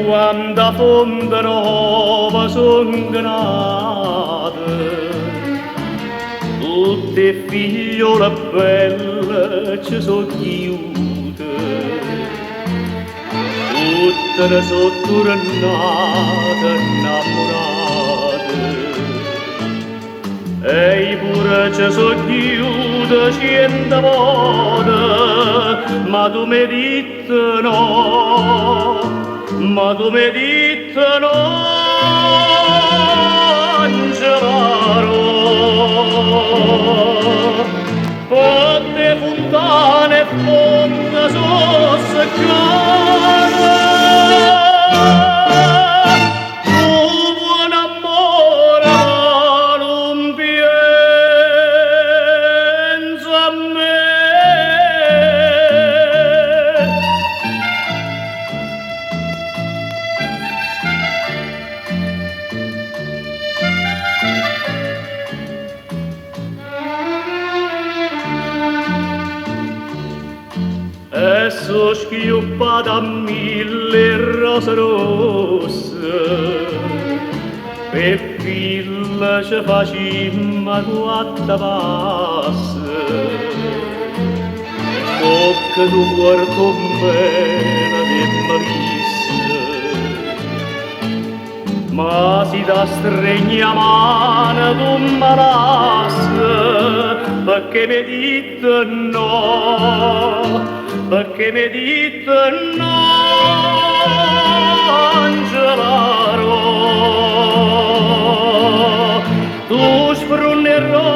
quando a fonte nuova son nate, tutte figliole belle ci sono chiuse, tutte ne sono tornate innamorate, e pure ci sono chiuse 100 volte, ma tu mi dite no. Ma tu mi dite no, Angelaro, quante fontane e fonte sono seccate, tu buon amore non pensa a me. E so schiuppata a 1000 rose rosse, per fila ci facimmo 4 passi, tocca tu guardo bene che m'avisse, ma si da stregna mano tu m'alassi, perché mi dite no. Perché mi dite no, Angelaro, tu sprunnerò